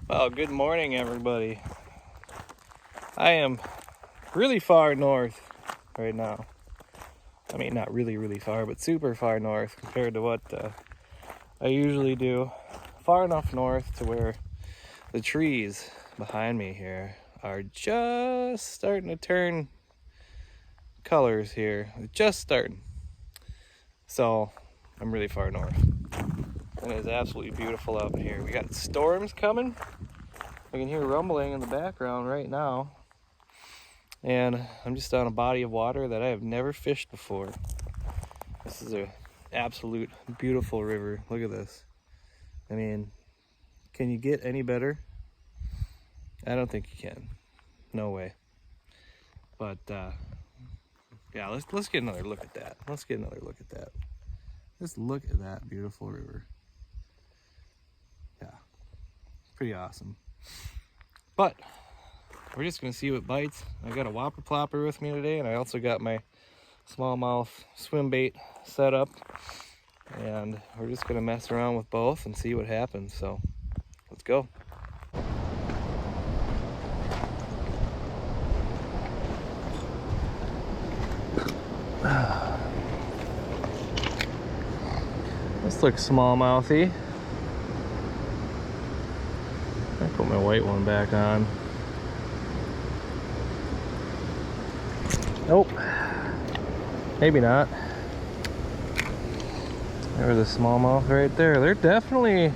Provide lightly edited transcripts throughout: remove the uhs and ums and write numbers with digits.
Well, good morning, everybody. I am really far north right now. I mean, not really far, but super far north compared to what I usually do. Far enough north to where the trees behind me here are just starting to turn colors here. Just starting. So, I'm really far north. And it is absolutely beautiful out here. We got storms coming. I can hear rumbling in the background right now. And I'm just on a body of water that I have never fished before. This is an absolute beautiful river. Look at this. I mean, can you get any better? I don't think you can. No way. But yeah, let's get another look at that. Let's get another look at that. Just look at that beautiful river. Yeah, pretty awesome. But we're just gonna see what bites. I got a whopper plopper with me today, and I also got my smallmouth swim bait set up, and we're just gonna mess around with both and see what happens. So let's go. This looks smallmouthy. I put my white one back on. Nope. Maybe not. There's a smallmouth right there. They're definitely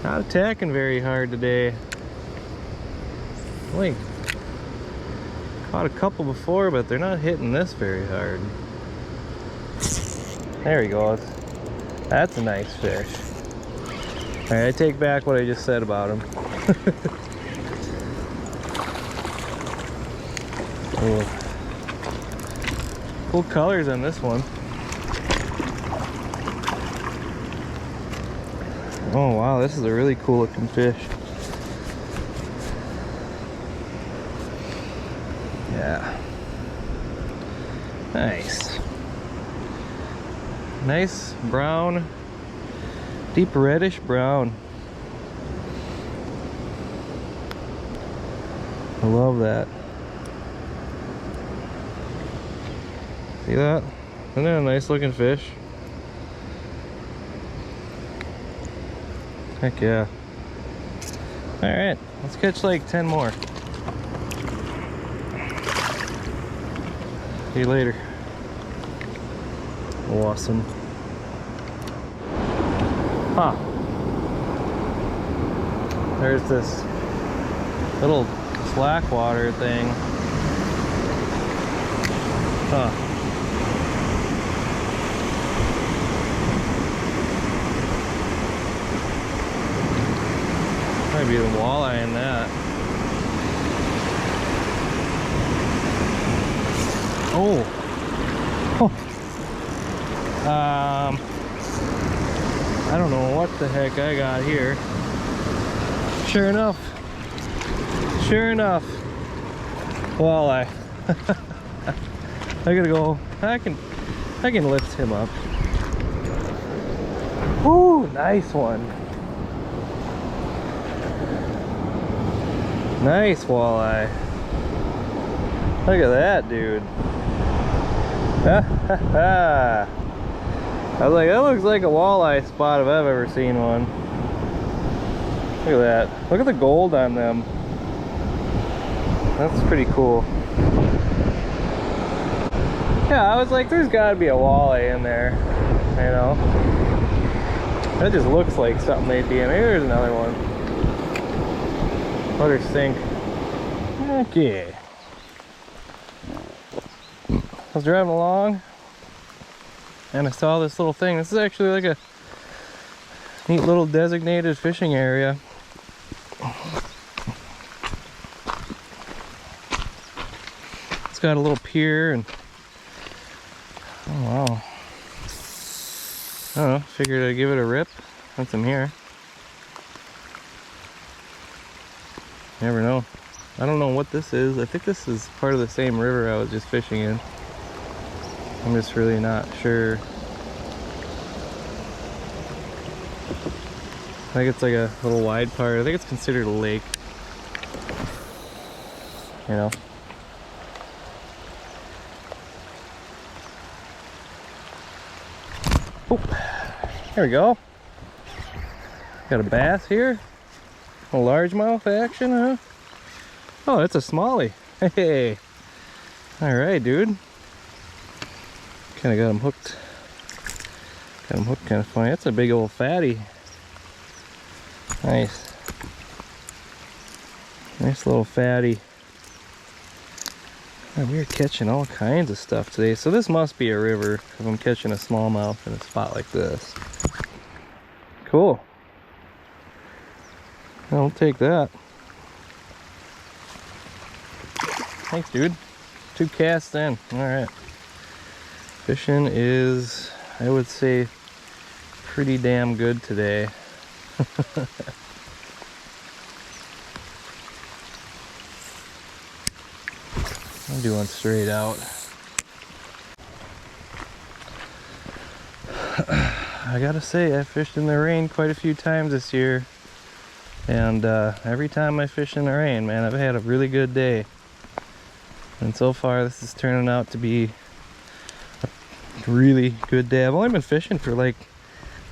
not attacking very hard today. I think caught a couple before, but they're not hitting this very hard. There he goes. That's a nice fish. Alright, I take back what I just said about him. Cool colors on this one. Oh wow, this is a really cool looking fish. Yeah. Nice. Nice brown, deep reddish brown. I love that. See that? Isn't that a nice looking fish? Heck yeah. Alright, let's catch like 10 more. See you later. Awesome. Huh. There's this little slack water thing. Huh. Might be a walleye in that. Oh. I don't know what the heck I got here. Sure enough, walleye. I gotta go. I can lift him up. Woo, nice one. Nice walleye. Look at that, dude. I was like, that looks like a walleye spot if I've ever seen one. Look at that. Look at the gold on them. That's pretty cool. Yeah, I was like, there's gotta be a walleye in there, you know? That just looks like something they'd be in. Maybe there's another one. Let her sink. Okay. I was driving along and I saw this little thing. This is actually like a neat little designated fishing area. It's got a little pier and oh wow. I don't know, figured I'd give it a rip since I'm here. Never know. I don't know what this is. I think this is part of the same river I was just fishing in. I'm just really not sure. I think it's like a little wide part. I think it's considered a lake. You know? Oh, there we go. Got a bass here. A largemouth action, huh? Oh, that's a smallie. Hey. Alright, dude. Kinda got him hooked. Got him hooked kind of funny. That's a big old fatty. Nice. Nice little fatty. Man, we are catching all kinds of stuff today. So this must be a river if I'm catching a smallmouth in a spot like this. Cool. I'll take that. Thanks, dude. 2 casts in. Alright. Fishing is, I would say, pretty damn good today. I'm doing straight out. I gotta say, I fished in the rain quite a few times this year. And every time I fish in the rain, man, I've had a really good day. And so far, this is turning out to be a really good day. I've only been fishing for like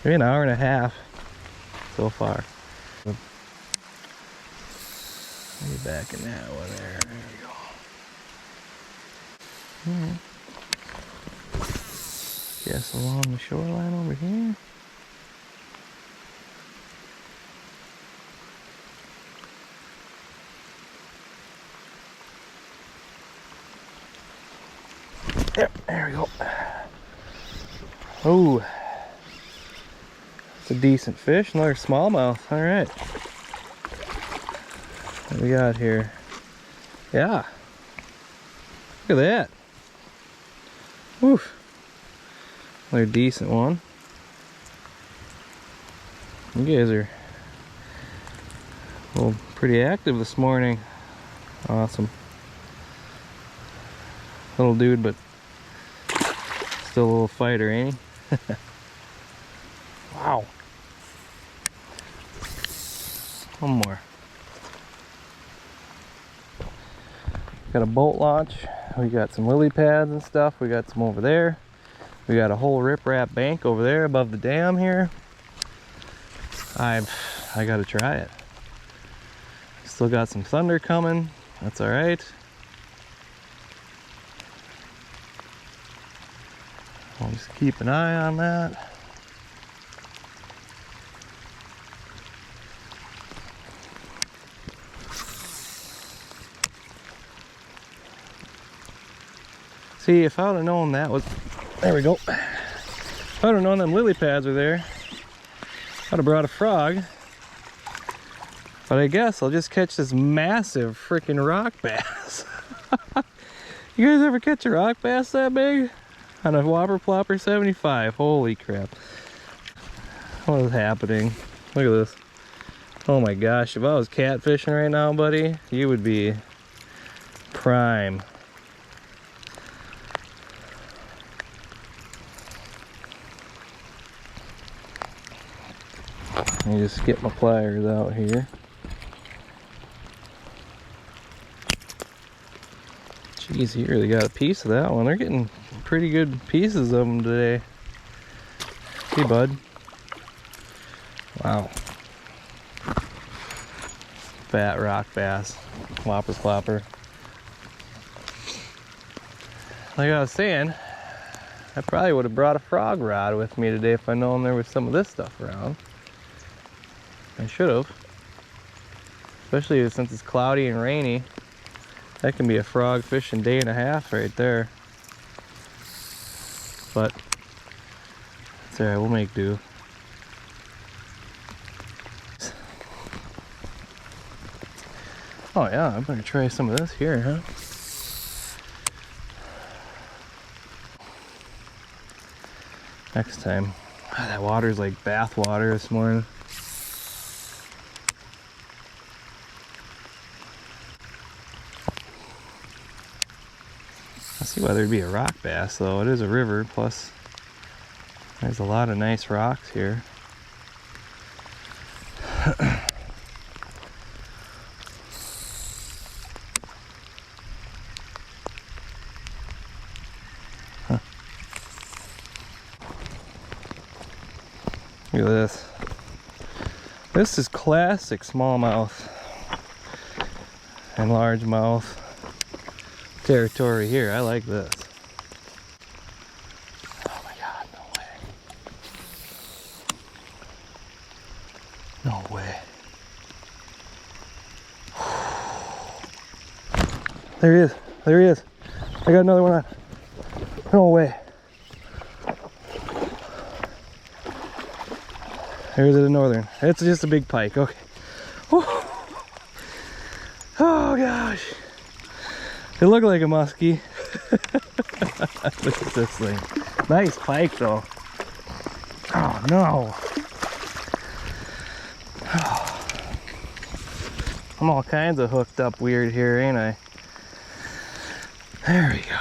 maybe an hour and a half so far. Get back in that one there. There we go. Guess along the shoreline over here. Yep, there we go. Oh, it's a decent fish. Another smallmouth. All right. What we got here? Yeah. Look at that. Woof. Another decent one. You guys are well, pretty active this morning. Awesome. Little dude, but still a little fighter, ain't he? Wow. One more. Got a boat launch. We got some lily pads and stuff. We got some over there. We got a whole riprap bank over there above the dam here. I gotta try it. Still got some thunder coming. That's all right. I'll just keep an eye on that. See, if I would have known that was, there we go. If I would have known them lily pads were there, I'd have brought a frog. But I guess I'll just catch this massive freaking rock bass. You guys ever catch a rock bass that big? On a Whopper Plopper 75. Holy crap. What is happening? Look at this. Oh my gosh, if I was catfishing right now, buddy, you would be prime. Let me just get my pliers out here. Jeez, he really got a piece of that one. They're getting pretty good pieces of them today. Hey, bud. Wow. Fat rock bass. Whopper Plopper. Like I was saying, I probably would have brought a frog rod with me today if I'd known there was some of this stuff around. I should have. Especially since it's cloudy and rainy. That can be a frog fishing day and a half right there. But it's alright, we'll make do. Oh yeah, I better try some of this here, huh? Next time. Ah, that water's like bath water this morning. I see why there'd be a rock bass though. It is a river, plus there's a lot of nice rocks here. Look at this. This is classic smallmouth and largemouth territory here. I like this. Oh my God, no way. No way. There he is. There he is. I got another one on. No way. There's the northern. It's just a big pike. Okay. Whew. Oh gosh. It looked like a muskie. Look at this thing. Nice pike though. Oh no. Oh. I'm all kinds of hooked up weird here, ain't I? There we go.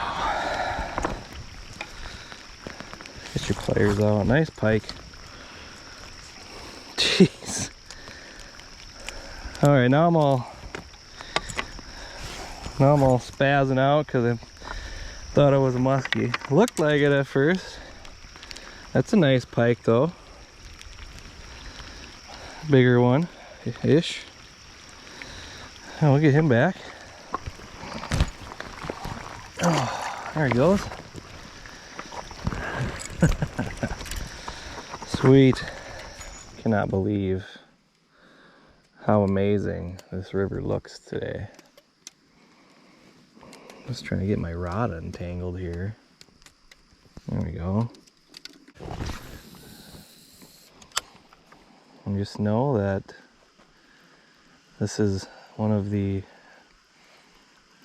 Get your pliers out. Nice pike. Jeez. Alright, now I'm all spazzing out because I thought it was a muskie. Looked like it at first. That's a nice pike though. Bigger one ish. Oh, we'll get him back. Oh, there he goes. Sweet. Cannot believe how amazing this river looks today. Just trying to get my rod untangled here. There we go. And just know that this is one of the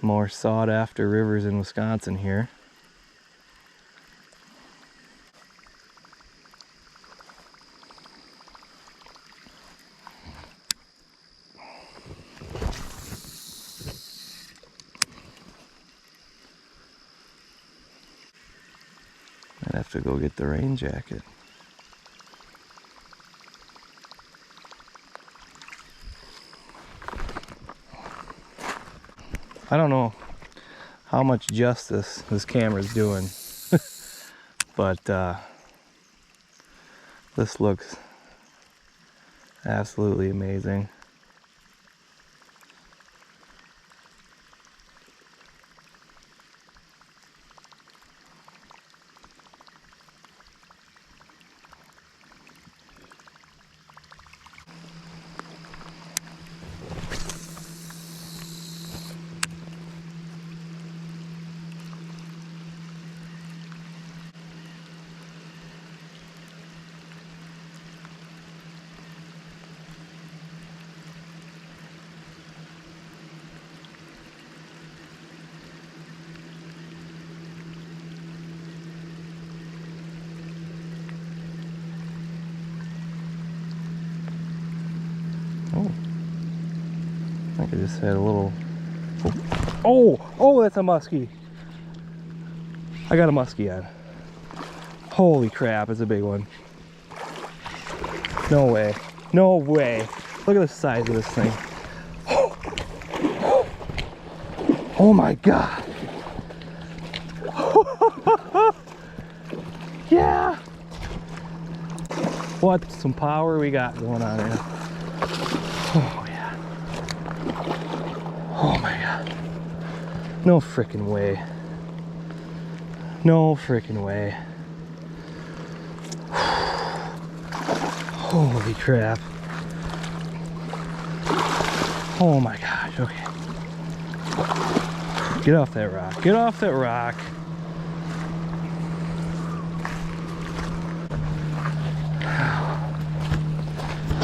more sought after rivers in Wisconsin here. I'd have to go get the rain jacket. I don't know how much justice this camera's doing, but this looks absolutely amazing. Oh, I think I just had a little. Oh, that's a muskie. I got a muskie on. Holy crap, it's a big one. No way. No way. Look at the size of this thing. Oh my God. Yeah. What some power we got going on here. Oh yeah. Oh my God. No freaking way. No freaking way. Holy crap. Oh my gosh, okay. Get off that rock. Get off that rock.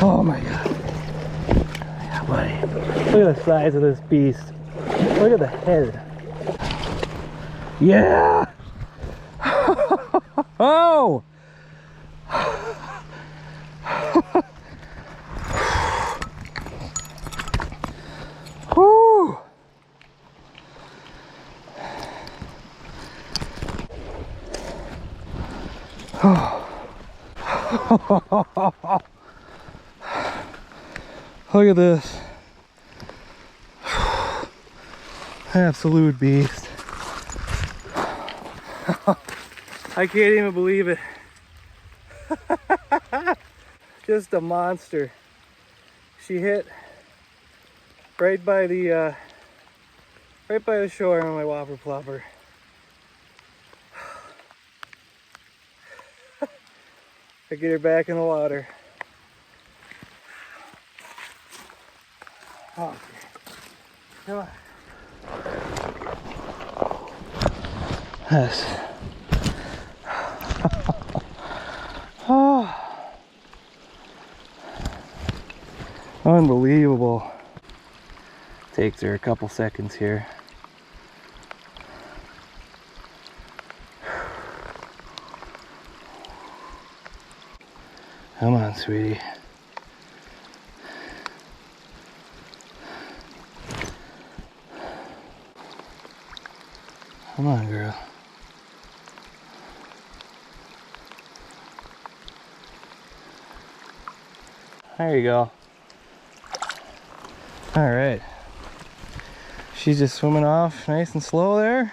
Oh my God. Yeah, buddy. Look at the size of this beast. Look at the head. Yeah! Oh! Whew. Look at this. Absolute beast. I can't even believe it. Just a monster. She hit right by the shore on my whopper plopper. I get her back in the water. Oh, come on. Yes. Oh. Unbelievable. Takes her a couple seconds here. Come on, sweetie. Come on, girl. There you go. All right. She's just swimming off nice and slow there.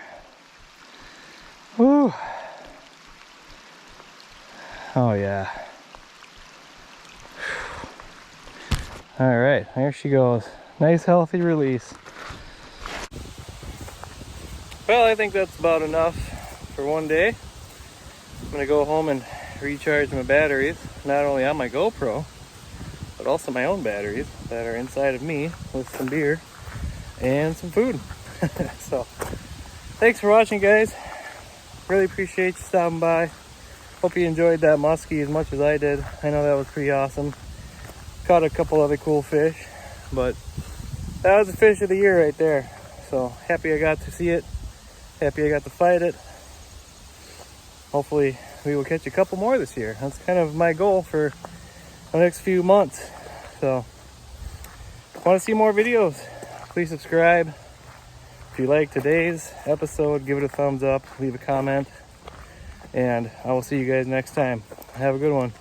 Whew. Oh yeah. All right, there she goes. Nice healthy release. Well, I think that's about enough for one day. I'm gonna go home and recharge my batteries, not only on my GoPro, but also my own batteries that are inside of me with some beer and some food. So, thanks for watching, guys. Really appreciate you stopping by. Hope you enjoyed that muskie as much as I did. I know that was pretty awesome. Caught a couple other cool fish, but that was the fish of the year right there. So happy I got to see it. Happy I got to fight it. Hopefully we will catch a couple more this year. That's kind of my goal for the next few months. So want to see more videos, please subscribe. If you like today's episode, give it a thumbs up, leave a comment, and I will see you guys next time. Have a good one.